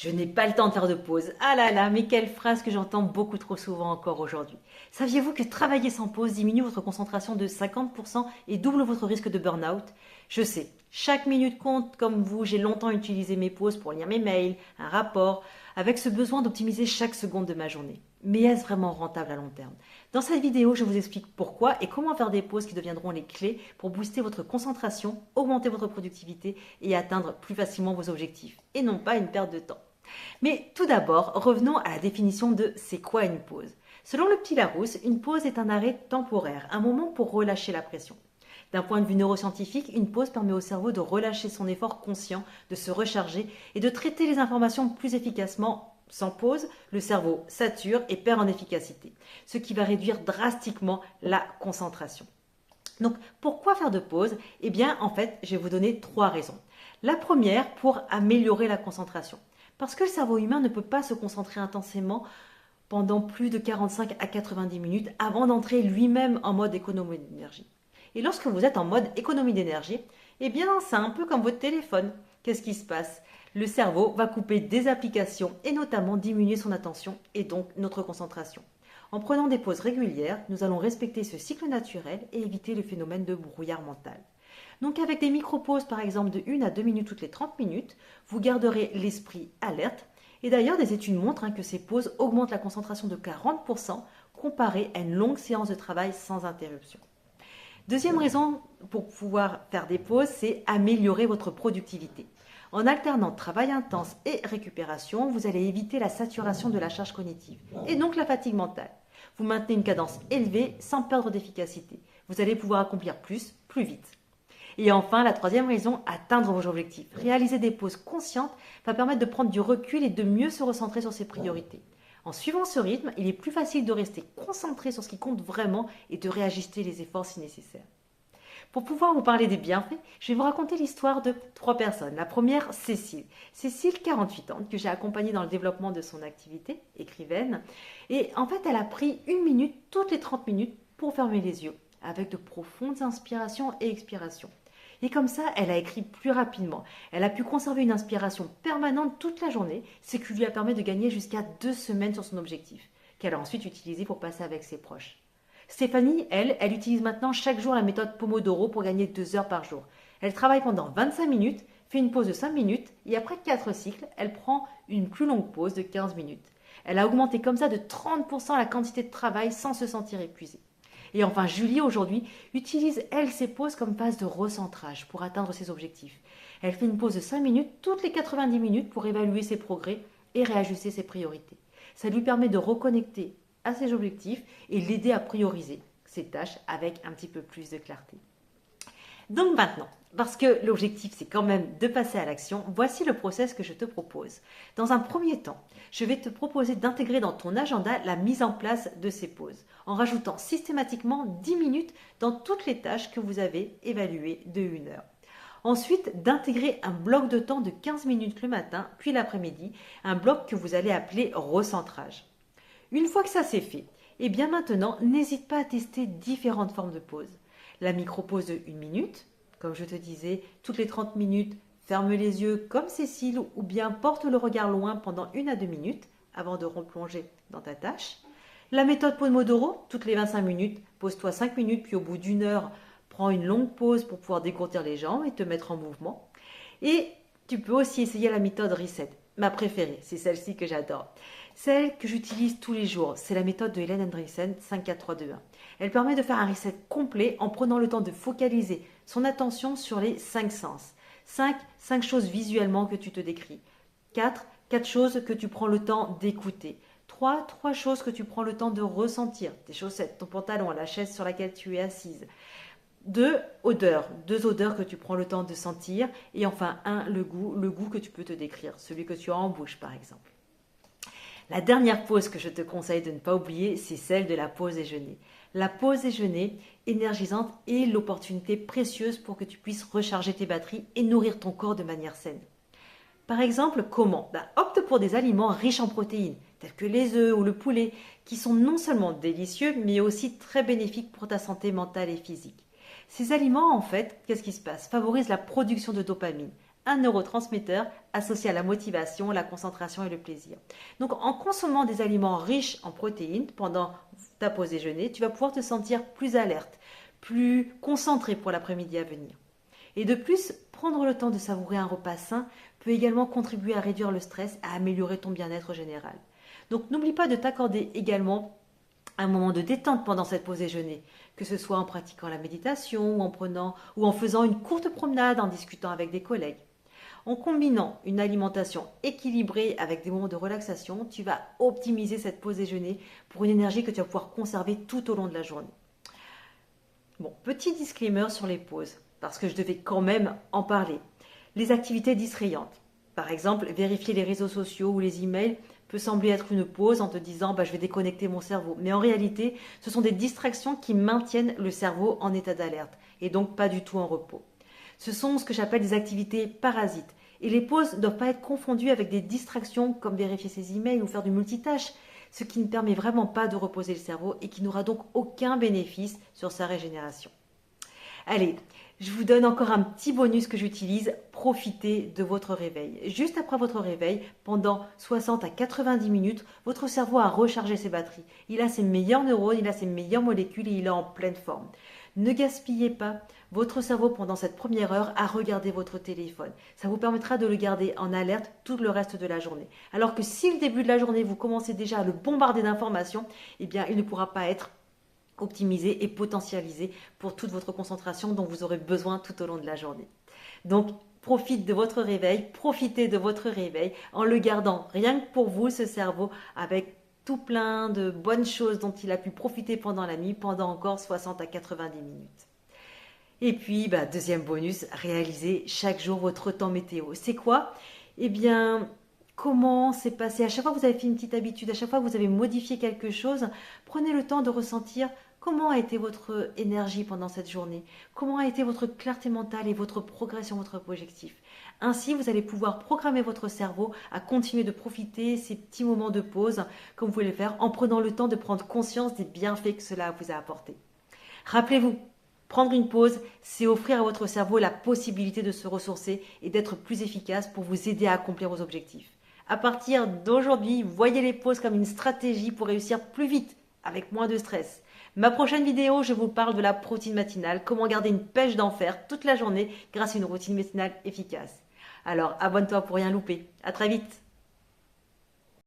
Je n'ai pas le temps de faire de pause. Ah là là, mais quelle phrase que j'entends beaucoup trop souvent encore aujourd'hui. Saviez-vous que travailler sans pause diminue votre concentration de 50% et double votre risque de burn-out? Je sais, chaque minute compte. Comme vous, j'ai longtemps utilisé mes pauses pour lire mes mails, un rapport, avec ce besoin d'optimiser chaque seconde de ma journée. Mais est-ce vraiment rentable à long terme? Dans cette vidéo, je vous explique pourquoi et comment faire des pauses qui deviendront les clés pour booster votre concentration, augmenter votre productivité et atteindre plus facilement vos objectifs, et non pas une perte de temps. Mais tout d'abord, revenons à la définition de c'est quoi une pause. Selon le petit Larousse, une pause est un arrêt temporaire, un moment pour relâcher la pression. D'un point de vue neuroscientifique, une pause permet au cerveau de relâcher son effort conscient, de se recharger et de traiter les informations plus efficacement. Sans pause, le cerveau sature et perd en efficacité, ce qui va réduire drastiquement la concentration. Donc, pourquoi faire de pause? Eh bien, en fait, je vais vous donner 3 raisons. La première, pour améliorer la concentration. Parce que le cerveau humain ne peut pas se concentrer intensément pendant plus de 45 à 90 minutes avant d'entrer lui-même en mode économie d'énergie. Et lorsque vous êtes en mode économie d'énergie, eh bien, c'est un peu comme votre téléphone. Qu'est-ce qui se passe? Le cerveau va couper des applications et notamment diminuer son attention et donc notre concentration. En prenant des pauses régulières, nous allons respecter ce cycle naturel et éviter le phénomène de brouillard mental. Donc avec des micro-pauses par exemple de 1 à 2 minutes toutes les 30 minutes, vous garderez l'esprit alerte. Et d'ailleurs, des études montrent que ces pauses augmentent la concentration de 40% comparé à une longue séance de travail sans interruption. Deuxième raison pour pouvoir faire des pauses, c'est améliorer votre productivité. En alternant travail intense et récupération, vous allez éviter la saturation de la charge cognitive et donc la fatigue mentale. Vous maintenez une cadence élevée sans perdre d'efficacité. Vous allez pouvoir accomplir plus, plus vite. Et enfin, la troisième raison, atteindre vos objectifs. Réaliser des pauses conscientes va permettre de prendre du recul et de mieux se recentrer sur ses priorités. En suivant ce rythme, il est plus facile de rester concentré sur ce qui compte vraiment et de réajuster les efforts si nécessaire. Pour pouvoir vous parler des bienfaits, je vais vous raconter l'histoire de 3 personnes. La première, Cécile. Cécile, 48 ans, que j'ai accompagnée dans le développement de son activité, écrivaine. Et en fait, elle a pris 1 minute toutes les 30 minutes pour fermer les yeux, avec de profondes inspirations et expirations. Et comme ça, elle a écrit plus rapidement. Elle a pu conserver une inspiration permanente toute la journée, ce qui lui a permis de gagner jusqu'à 2 semaines sur son objectif, qu'elle a ensuite utilisé pour passer avec ses proches. Stéphanie, elle utilise maintenant chaque jour la méthode Pomodoro pour gagner 2 heures par jour. Elle travaille pendant 25 minutes, fait une pause de 5 minutes et après 4 cycles, elle prend une plus longue pause de 15 minutes. Elle a augmenté comme ça de 30% la quantité de travail sans se sentir épuisée. Et enfin, Julie, aujourd'hui, utilise, elle, ses pauses comme phase de recentrage pour atteindre ses objectifs. Elle fait une pause de 5 minutes toutes les 90 minutes pour évaluer ses progrès et réajuster ses priorités. Ça lui permet de reconnecter à ses objectifs et l'aider à prioriser ses tâches avec un petit peu plus de clarté. Donc maintenant, parce que l'objectif c'est quand même de passer à l'action, voici le process que je te propose. Dans un premier temps, je vais te proposer d'intégrer dans ton agenda la mise en place de ces pauses, en rajoutant systématiquement 10 minutes dans toutes les tâches que vous avez évaluées de 1 heure. Ensuite, d'intégrer un bloc de temps de 15 minutes le matin, puis l'après-midi, un bloc que vous allez appeler recentrage. Une fois que ça c'est fait, et bien maintenant, n'hésite pas à tester différentes formes de pause. La micro-pause de 1 minute, comme je te disais, toutes les 30 minutes, ferme les yeux comme Cécile ou bien porte le regard loin pendant 1 à 2 minutes avant de replonger dans ta tâche. La méthode Pomodoro, toutes les 25 minutes, pose-toi 5 minutes puis au bout d'1 heure, prends une longue pause pour pouvoir dégourdir les jambes et te mettre en mouvement. Et tu peux aussi essayer la méthode Reset. Ma préférée, c'est celle-ci que j'adore. Celle que j'utilise tous les jours, c'est la méthode de Hélène Hendrickson 5-4-3-2-1. Elle permet de faire un reset complet en prenant le temps de focaliser son attention sur les 5 sens. 5 choses visuellement que tu te décris. 4 choses que tu prends le temps d'écouter. 3 choses que tu prends le temps de ressentir. Tes chaussettes, ton pantalon, la chaise sur laquelle tu es assise. 2 odeurs que tu prends le temps de sentir. Et enfin, le goût que tu peux te décrire, celui que tu as en bouche par exemple. La dernière pause que je te conseille de ne pas oublier, c'est celle de la pause déjeuner. La pause déjeuner énergisante est l'opportunité précieuse pour que tu puisses recharger tes batteries et nourrir ton corps de manière saine. Par exemple, comment? Opte pour des aliments riches en protéines, tels que les œufs ou le poulet, qui sont non seulement délicieux, mais aussi très bénéfiques pour ta santé mentale et physique. Ces aliments, en fait, qu'est-ce qui se passe? Favorisent la production de dopamine, un neurotransmetteur associé à la motivation, la concentration et le plaisir. Donc en consommant des aliments riches en protéines pendant ta pause déjeuner, tu vas pouvoir te sentir plus alerte, plus concentré pour l'après-midi à venir. Et de plus, prendre le temps de savourer un repas sain peut également contribuer à réduire le stress, à améliorer ton bien-être général. Donc n'oublie pas de t'accorder également un moment de détente pendant cette pause déjeuner, que ce soit en pratiquant la méditation ou en faisant une courte promenade, en discutant avec des collègues. En combinant une alimentation équilibrée avec des moments de relaxation, tu vas optimiser cette pause déjeuner pour une énergie que tu vas pouvoir conserver tout au long de la journée. Bon, petit disclaimer sur les pauses, parce que je devais quand même en parler. Les activités distrayantes. Par exemple, vérifier les réseaux sociaux ou les emails peut sembler être une pause en te disant je vais déconnecter mon cerveau. Mais en réalité, ce sont des distractions qui maintiennent le cerveau en état d'alerte et donc pas du tout en repos. Ce sont ce que j'appelle des activités parasites. Et les pauses ne doivent pas être confondues avec des distractions comme vérifier ses emails ou faire du multitâche, ce qui ne permet vraiment pas de reposer le cerveau et qui n'aura donc aucun bénéfice sur sa régénération. Allez, je vous donne encore un petit bonus que j'utilise, profitez de votre réveil. Juste après votre réveil, pendant 60 à 90 minutes, votre cerveau a rechargé ses batteries. Il a ses meilleurs neurones, il a ses meilleures molécules et il est en pleine forme. Ne gaspillez pas votre cerveau pendant cette première heure à regarder votre téléphone. Ça vous permettra de le garder en alerte tout le reste de la journée. Alors que si le début de la journée, vous commencez déjà à le bombarder d'informations, eh bien, il ne pourra pas être optimisé et potentialisé pour toute votre concentration dont vous aurez besoin tout au long de la journée. Donc, profitez de votre réveil en le gardant rien que pour vous, ce cerveau, avec tout plein de bonnes choses dont il a pu profiter pendant la nuit, pendant encore 60 à 90 minutes. Et puis, deuxième bonus, réalisez chaque jour votre temps météo. C'est quoi? Eh bien, comment c'est passé? À chaque fois que vous avez fait une petite habitude, à chaque fois que vous avez modifié quelque chose, prenez le temps de ressentir comment a été votre énergie pendant cette journée, comment a été votre clarté mentale et votre progression, votre objectif. Ainsi, vous allez pouvoir programmer votre cerveau à continuer de profiter ces petits moments de pause, comme vous pouvez le faire en prenant le temps de prendre conscience des bienfaits que cela vous a apporté. Rappelez-vous, prendre une pause, c'est offrir à votre cerveau la possibilité de se ressourcer et d'être plus efficace pour vous aider à accomplir vos objectifs. À partir d'aujourd'hui, voyez les pauses comme une stratégie pour réussir plus vite, avec moins de stress. Ma prochaine vidéo, je vous parle de la routine matinale, comment garder une pêche d'enfer toute la journée grâce à une routine matinale efficace. Alors, abonne-toi pour rien louper. À très vite!